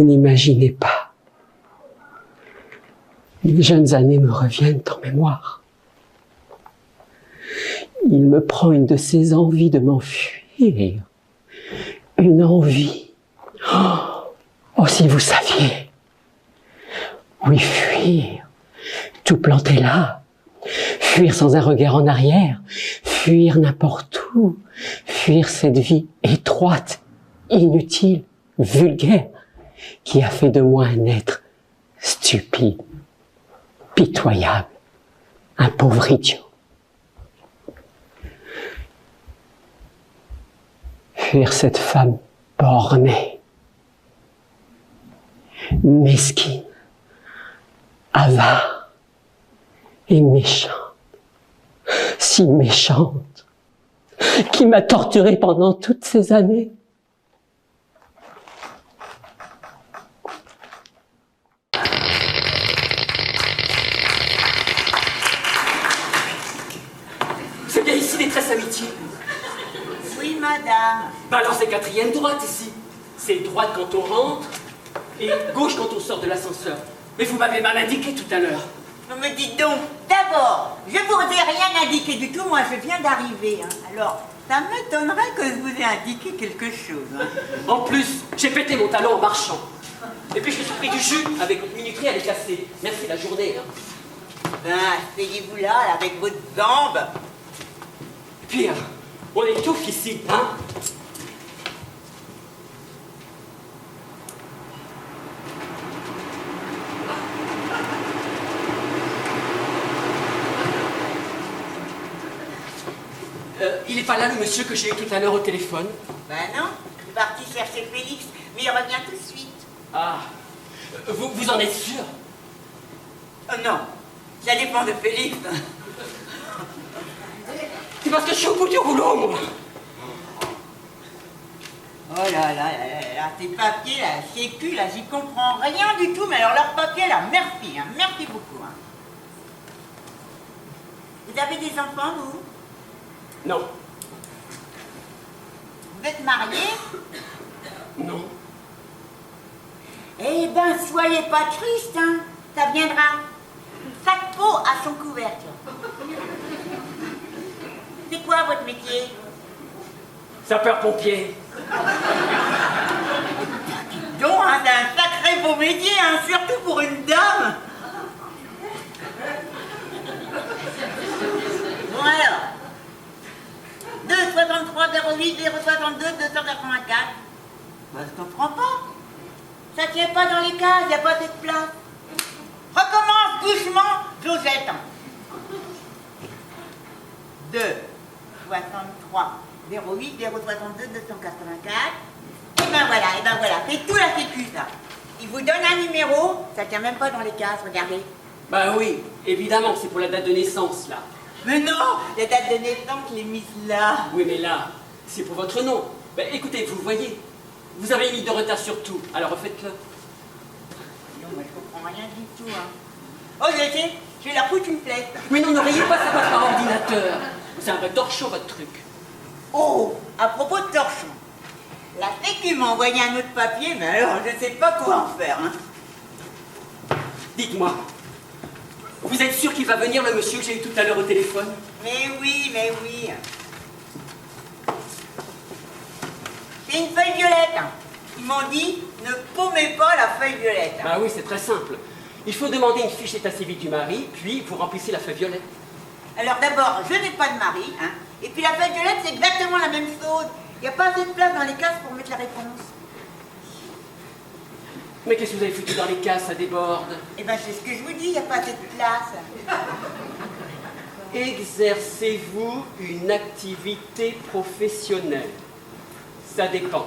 Vous n'imaginez pas. Les jeunes années me reviennent en mémoire. Il me prend une de ces envies de m'enfuir. Une envie. Oh, si vous saviez. Oui, fuir. Tout planter là. Fuir sans un regard en arrière. Fuir n'importe où. Fuir cette vie étroite, inutile, vulgaire, qui a fait de moi un être stupide, pitoyable, un pauvre idiot. Fuir cette femme bornée, mesquine, avare et méchante, si méchante, qui m'a torturée pendant toutes ces années. C'est bien ici les tresses amitiés. Oui, madame. Bah alors c'est quatrième droite ici. C'est droite quand on rentre et gauche quand on sort de l'ascenseur. Mais vous m'avez mal indiqué tout à l'heure. Vous me dites donc, d'abord, je vous ai rien indiqué du tout, moi je viens d'arriver. Hein. Alors, ça m'étonnerait que je vous ai indiqué quelque chose. Hein. En plus, j'ai pété mon talon en marchant. Et puis je me suis pris du jus avec votre minuterie, elle est cassée. Merci la journée. Hein. Ben, asseyez-vous là, avec votre jambe. Pire, on étouffe ici, hein. Il est pas là le monsieur que j'ai eu tout à l'heure au téléphone? Ben non, je suis parti chercher Félix, mais il revient tout de suite. Ah, vous en êtes sûr? Oh non, ça dépend de Félix. C'est parce que je suis au bout du rouleau, moi. Oh là là là là, ces papiers là, sécu là, j'y comprends rien du tout, mais alors leurs papiers là, merci, hein, merci beaucoup. Hein. Vous avez des enfants, vous? Non. Vous êtes mariés? Non. Eh ben, soyez pas triste, hein, ça viendra. Chaque pot a son couvercle. C'est quoi votre métier? Sapeur-pompier. Donc, hein, c'est un sacré beau métier, hein, surtout pour une dame. Bon alors, 2 63 08 062 284. Ben, je comprends pas. Ça tient pas dans les cases, y a pas assez de place. Recommence doucement, Josette. 2 63 08 062 284. Et ben voilà, c'est tout la sécu ça. Il vous donne un numéro, ça tient même pas dans les cases, regardez. Bah oui, évidemment, c'est pour la date de naissance, là. Mais non, la date de naissance, je l'ai mise là. Oui, mais là, c'est pour votre nom. Bah écoutez, vous voyez, vous avez mis de retard sur tout, alors refaites-le. Non, moi je comprends rien du tout, hein. Oh, je vais leur foutre une flèche. Mais non, ne riez pas, ça passe par ordinateur. C'est un vrai torchon, votre truc. Oh, à propos de torchon, la sécu m'a envoyé un autre papier, mais alors je sais pas quoi en faire, hein. Dites-moi, vous êtes sûr qu'il va venir, le monsieur que j'ai eu tout à l'heure au téléphone? Mais oui. C'est une feuille violette. Ils m'ont dit, ne paumez pas la feuille violette. Bah oui, c'est très simple. Il faut demander une fiche d'état civil du mari, puis vous remplissez la feuille violette. Alors d'abord, je n'ai pas de mari, hein. Et puis la feuille violette, c'est exactement la même chose. Il n'y a pas assez de place dans les cases pour mettre la réponse. Mais qu'est-ce que vous avez foutu dans les cases, ça déborde? Eh ben, c'est ce que je vous dis, il n'y a pas assez de place. Exercez-vous une activité professionnelle? Ça dépend.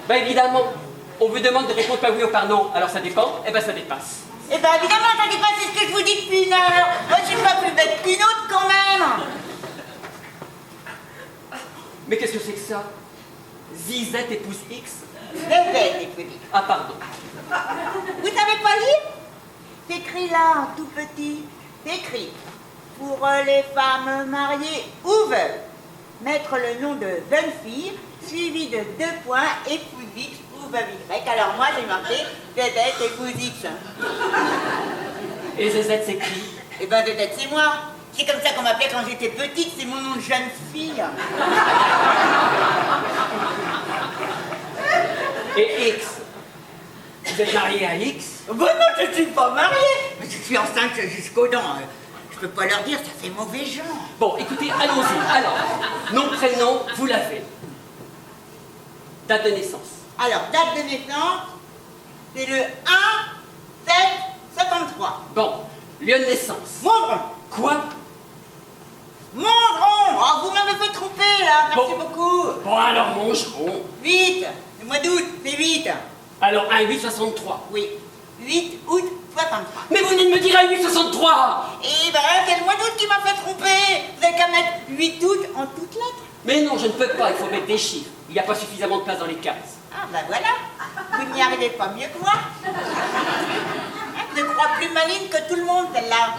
Bah évidemment, on vous demande de répondre par oui ou par non, alors ça dépend, et ben ça dépasse. Eh ben évidemment, ça dépasse, c'est ce que je vous dis depuis une heure. Moi, je suis pas plus bête qu'une autre quand même. Mais qu'est-ce que c'est que ça? Zizette épouse X? Zizette épouse X. Ah pardon. Vous savez pas lire? C'est écrit là, en tout petit. C'est écrit, pour les femmes mariées ou veuves, mettre le nom de jeune fille suivi de 2 points, épouse X prouve Y. Alors moi j'ai marqué ZZ épouse X. Et ZZ, c'est qui? Eh ben ZZ c'est moi. C'est comme ça qu'on m'appelait quand j'étais petite, c'est mon nom de jeune fille. Et X? Vous êtes marié à X? Bon non, je ne suis pas mariée, mais je suis enceinte jusqu'aux dents. Je peux pas leur dire, ça fait mauvais genre. Bon, écoutez, allons-y. Alors, nom, prénom, vous l'avez. Date de naissance. Alors, date de naissance, c'est le 1-7-53. Bon, lieu de naissance. Mondron. Quoi? Mondron. Oh, vous m'avez fait tromper là, merci Bon. beaucoup. Bon, alors, Mongeron. 8, le mois d'août, c'est 8. Alors, 1-8-63. Oui, 8 août 63. Mais vous venez de me dire 1-8-63. Et ben, c'est le mois d'août qui m'a fait tromper. Vous avez qu'à mettre 8 août en toutes lettres. Mais non, je ne peux pas, il faut mettre des chiffres. Il n'y a pas suffisamment de place dans les cases. Ah ben voilà, vous n'y arrivez pas mieux que moi. Je crois plus maligne que tout le monde, celle-là.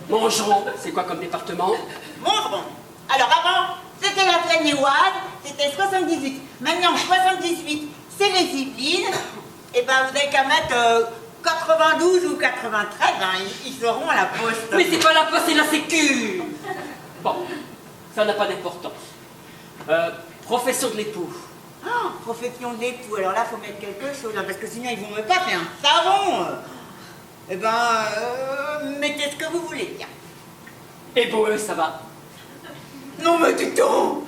Mongeron, c'est quoi comme département? Mondron. Alors avant, c'était la Seine-et-Oise, c'était 78. Maintenant, 78, c'est les Yvelines. Et ben vous avez qu'à mettre 92 ou 93, hein, ils seront à la poste. Mais c'est pas la poste, c'est la sécu. Bon, ça n'a pas d'importance. Profession de l'époux. Ah, profession d'époux, alors là, faut mettre quelque chose, hein, parce que sinon ils vont me passer un savon. Eh ben, mettez ce que vous voulez, tiens. Et Boeux, ça va? Non mais du tout.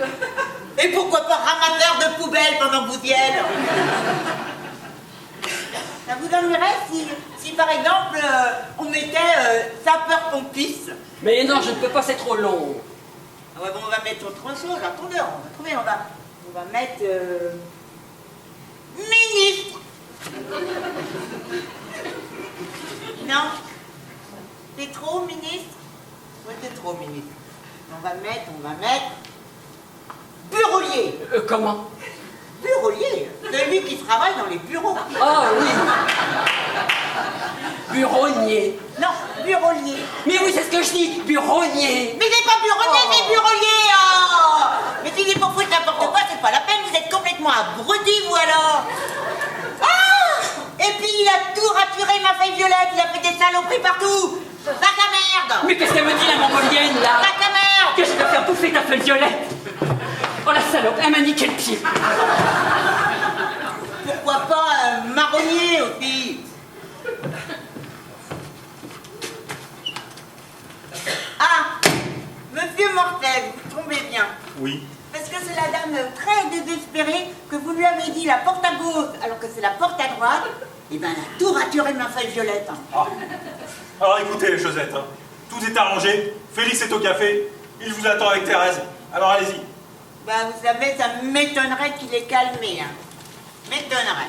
Et pourquoi pas ramasseur de poubelles pendant que vous y êtes? Ça vous ennuierait si par exemple, on mettait sapeur-pompiste? Mais non, je ne peux pas, c'est trop long. Ah ouais, bon, on va mettre autre chose, attendez, on va trouver, on va mettre... ministre. Non? C'est trop, ministre? Ouais, c'est trop, ministre. On va mettre... bureaulier. Comment? Bureaulier, celui qui travaille dans les bureaux. Ah oui. Bureaunier. Non, bureaulier. Mais oui, c'est ce que je dis, bureaunier. Mais c'est pas bureaulier, Oh. c'est bureaulier, oh. Mais si c'est pour foutre n'importe quoi, c'est pas la peine, vous êtes complètement abrutis, vous alors. Ah. Et puis il a tout raturé ma feuille violette, il a fait des saloperies partout. Va ta merde. Mais qu'est-ce qu'elle me dit, la mongolienne, là? Va ta merde. Que je dois faire bouffer ta feuille violette? Oh la salope, elle m'a niqué le pied. Pourquoi pas un marronnier aussi? Ah, monsieur Mortel, vous tombez bien. Oui. Parce que c'est la dame très désespérée que vous lui avez dit la porte à gauche alors que c'est la porte à droite. Et ben elle a tout raturé ma feuille violette. Ah. Alors écoutez, Josette, hein, tout est arrangé. Félix est au café. Il vous attend avec Thérèse. Alors allez-y. Bah vous savez, ça m'étonnerait qu'il ait calmé. Hein. M'étonnerait.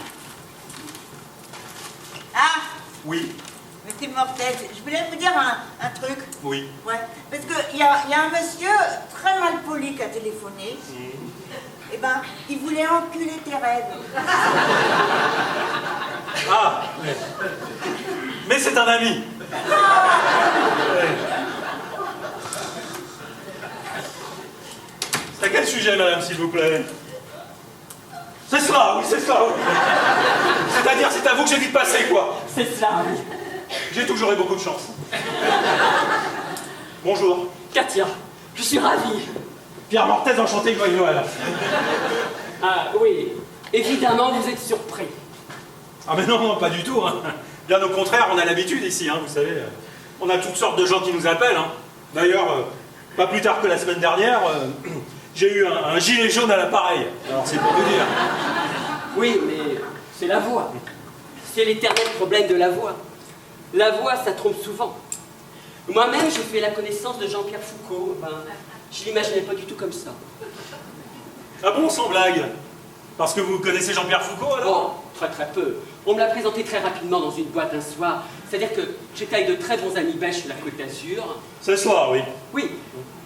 Ah, Oui. monsieur Mortel, je voulais vous dire un truc. Oui. Ouais, parce qu'il y a un monsieur très mal poli qui a téléphoné. Et ben, il voulait enculer Thérèse. Ah. Ouais. Mais c'est un ami. Ouais. C'est à quel sujet, madame, s'il vous plaît? C'est cela, oui, c'est cela. Oui. C'est-à-dire, c'est à vous que j'ai dû passer, quoi. C'est ça, oui. J'ai toujours eu beaucoup de chance. Bonjour. Katia, je suis ravi. Pierre Mortez, enchanté, joyeux Noël. Ah oui, évidemment, vous êtes surpris. Ah mais non, non, pas du tout. Hein. Bien au contraire, on a l'habitude ici, hein, vous savez. On a toutes sortes de gens qui nous appellent. Hein. D'ailleurs, pas plus tard que la semaine dernière, j'ai eu un gilet jaune à l'appareil. Alors c'est pour vous dire. Oui, mais c'est la voix. C'est l'éternel problème de la voix. La voix, ça trompe souvent. Moi-même, j'ai fait la connaissance de Jean-Pierre Foucault. Ben, je l'imaginais pas du tout comme ça. Ah bon, sans blague? Parce que vous connaissez Jean-Pierre Foucault, alors? Bon, très très peu. On me l'a présenté très rapidement dans une boîte un soir. C'est-à-dire que j'étais avec de très bons amis belges sur la Côte d'Azur. Ce soir, oui. Oui,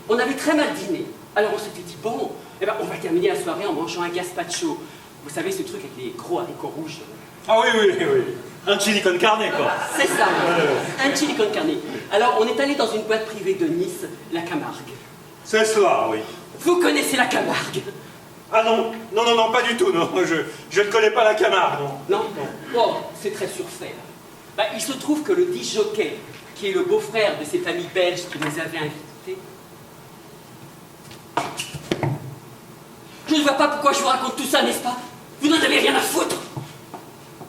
on avait très mal dîné. Alors on s'était dit, bon, eh ben, on va terminer la soirée en mangeant un gazpacho. Vous savez, ce truc avec les gros haricots rouges. Ah oui, oui, oui. Un chili con carne, quoi. C'est ça, un chili con carne. Alors on est allé dans une boîte privée de Nice, la Camargue. C'est cela, oui. Vous connaissez la Camargue? Ah non, non, pas du tout, non. Je ne connais pas la Camargue, non. Non. Oh, c'est très surfait. Là. Bah, il se trouve que le disjockey, qui est le beau-frère de ces familles belges qui les avaient invités, je ne vois pas pourquoi je vous raconte tout ça, n'est-ce pas? Vous n'en avez rien à foutre.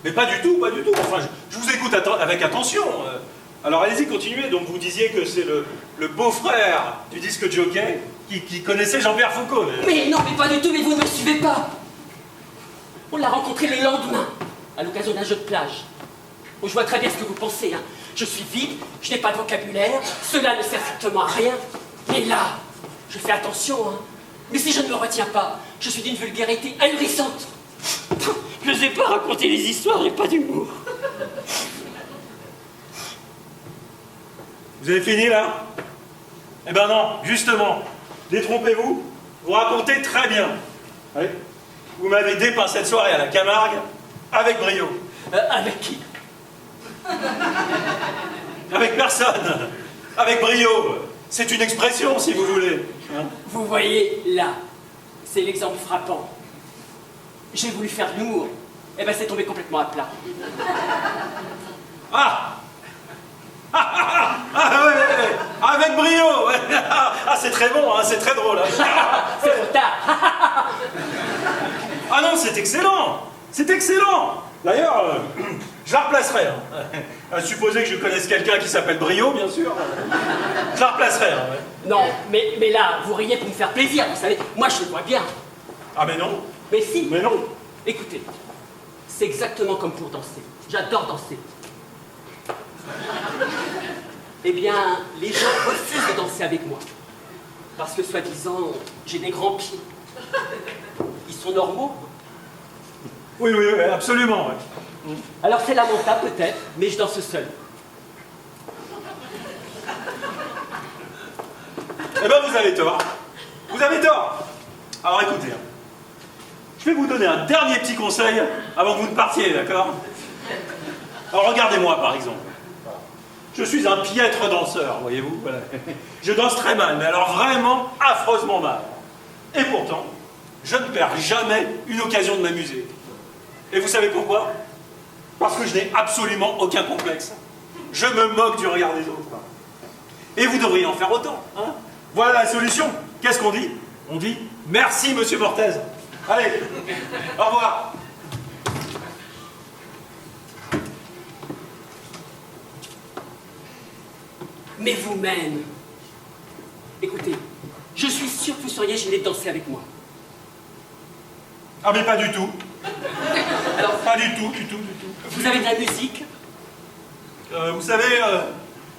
Mais pas du tout, pas du tout. Enfin, je vous écoute avec attention. Alors allez-y, continuez. Donc vous disiez que c'est le beau-frère du disque jockey qui connaissait Jean-Pierre Foucault. Mais non, mais pas du tout, mais vous ne me suivez pas. On l'a rencontré le lendemain, à l'occasion d'un jeu de plage. Bon, je vois très bien ce que vous pensez, hein. Je suis vide, je n'ai pas de vocabulaire, cela ne sert strictement à rien. Mais là, je fais attention, hein. Mais si je ne me retiens pas, je suis d'une vulgarité ahurissante. Je ne sais pas raconter les histoires, j'ai pas d'humour. Vous avez fini là? Eh ben non, justement. Détrompez-vous, vous racontez très bien. Oui. Vous m'avez dépeint cette soirée à la Camargue avec brio. Avec qui? Avec personne. Avec brio. C'est une expression, si vous voulez. Hein? Vous voyez, là, c'est l'exemple frappant. J'ai voulu faire de l'humour. Eh ben, c'est tombé complètement à plat. Ouais. Avec brio. Ouais. Ah, c'est très bon, hein, c'est très drôle. Hein. C'est trop tard. Ah non, c'est excellent. C'est excellent. D'ailleurs, je la replacerai. Hein. À supposer que je connaisse quelqu'un qui s'appelle Brio, bien sûr. Je la replacerai. Hein, ouais. Non, mais là, vous riez pour me faire plaisir, vous savez. Moi, je le vois bien. Ah mais non. Mais si. Mais non. Écoutez, c'est exactement comme pour danser. J'adore danser. Eh bien, les gens refusent de danser avec moi. Parce que, soi-disant, j'ai des grands pieds. Ils sont normaux. Oui, absolument. Ouais. Alors c'est lamentable peut-être, mais je danse seul. Eh ben vous avez tort. Vous avez tort. Alors écoutez, je vais vous donner un dernier petit conseil avant que vous ne partiez, d'accord? Alors regardez-moi par exemple. Je suis un piètre danseur, voyez-vous. Voilà. Je danse très mal, mais alors vraiment affreusement mal. Et pourtant, je ne perds jamais une occasion de m'amuser. Et vous savez pourquoi? Parce que je n'ai absolument aucun complexe. Je me moque du regard des autres. Et vous devriez en faire autant. Hein? Voilà la solution. Qu'est-ce qu'on dit? On dit merci, monsieur Mortez. Allez, au revoir. Mais vous-même, écoutez, je suis sûr que vous seriez gêné de danser avec moi. Ah mais pas du tout. Alors, Pas du tout. vous avez de la musique? Vous savez,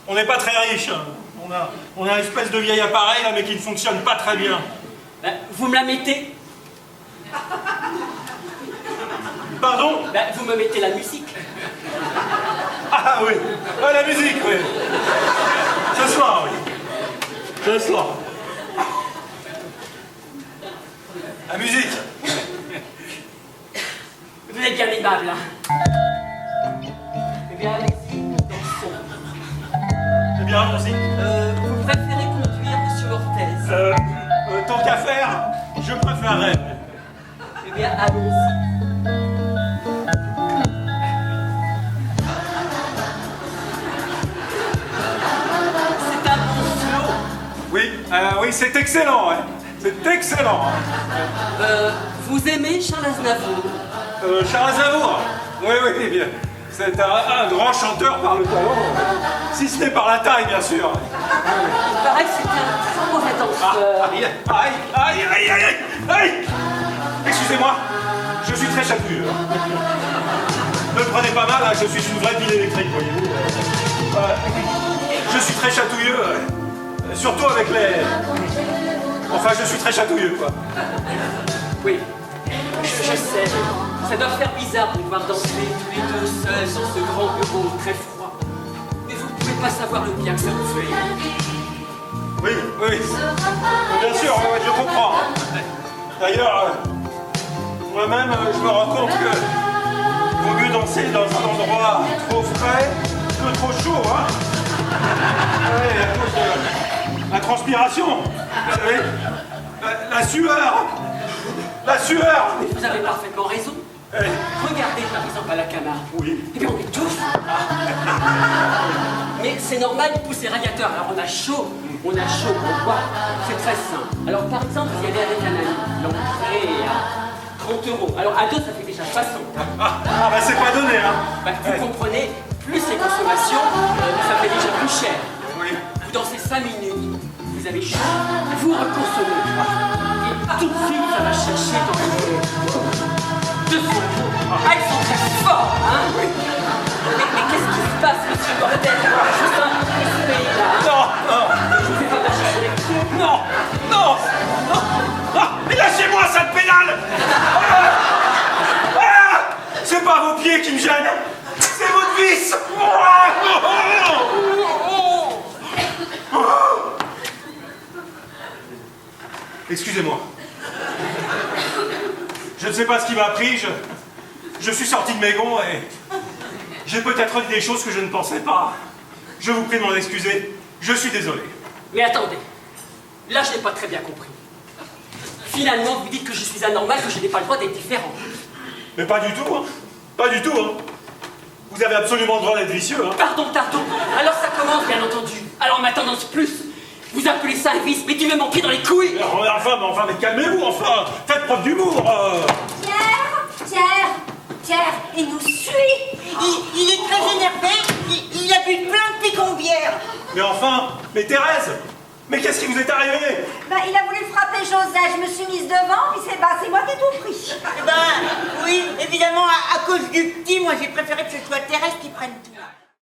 on n'est pas très riche. Hein. On a une espèce de vieil appareil là, mais qui ne fonctionne pas très bien. Ben, vous me la mettez? Pardon? Ben, vous me mettez la musique. Ah oui, ah, la musique, oui. Ce soir, oui. Ce soir. La musique. Vous êtes bien aimable, hein? Eh bien, allez-y, dansons. Eh bien, allons-y. Vous préférez conduire, monsieur Orthez? Tant qu'à faire, je préférerais. Eh bien, allons-y. C'est un bon slow. Oui, c'est excellent, hein. C'est excellent. Vous aimez Charles Aznavour? Charles Aznavour. Oui, bien. C'est un grand chanteur par le talent, si ce n'est par la taille, bien sûr. Il paraît que c'est un très mauvais danseur. Aïe. Excusez-moi, je suis très chatouilleux. Ne le prenez pas mal, hein, je suis une vraie pile électrique, voyez-vous. Je suis très chatouilleux, surtout avec les... Enfin, je suis très chatouilleux, quoi. Oui, je sais. Ça doit faire bizarre de nous voir danser tous les deux seuls dans ce grand bureau très froid. Mais vous ne pouvez pas savoir le bien que ça vous fait. Oui. Bien sûr, ouais, je comprends. D'ailleurs, moi-même, je me rends compte que il vaut mieux danser dans un endroit trop frais que trop chaud, hein. Ouais, à cause de la transpiration, vous savez, la sueur. La sueur. Mais vous avez parfaitement raison. Eh, Regardez par exemple à la Camargue. Oui. Eh bien, on étouffe. Mais c'est normal, ils poussent les radiateurs. Alors on a chaud, pourquoi? C'est très simple. Alors par exemple, vous y allez avec un ami. L'entrée est à 30 euros. Alors à deux, ça fait déjà 60. bah c'est pas donné, hein. Bah, vous comprenez, plus les consommations, ça fait déjà plus cher. Oui. Vous dansez 5 minutes, vous avez chaud, vous reconsommez. Et tout de suite, ça va chercher dans le 200 euros. Ah, ils sont très forts, hein? Oui. Mais qu'est-ce qui se passe, monsieur Bordel? Juste un peu ce pays-là, hein? Non, Je vous fais pas marcher. non, non, non, non. Mais lâchez-moi, sale pédale. C'est pas vos pieds qui me gênent, c'est votre vis. Excusez-moi. Je ne sais pas ce qui m'a pris, je suis sorti de mes gonds et j'ai peut-être dit des choses que je ne pensais pas. Je vous prie de m'en excuser, je suis désolé. Mais attendez, là je n'ai pas très bien compris. Finalement, vous dites que je suis anormal, que je n'ai pas le droit d'être différent. Mais pas du tout, hein. Pas du tout, hein. Vous avez absolument le droit d'être vicieux, hein. Pardon. Alors ça commence, bien entendu. Alors ma tendance plus. Vous appelez ça un vice, mais tu me manquer dans les couilles. Mais enfin, mais calmez-vous, enfin. Faites preuve d'humour. Pierre, il nous suit. Il est très énervé. Il a bu plein de picombières. Mais enfin, mais Thérèse, mais qu'est-ce qui vous est arrivé? Il a voulu frapper José, je me suis mise devant, puis c'est moi qui ai tout pris. Oui, évidemment, à cause du petit, moi j'ai préféré que ce soit Thérèse qui prenne tout.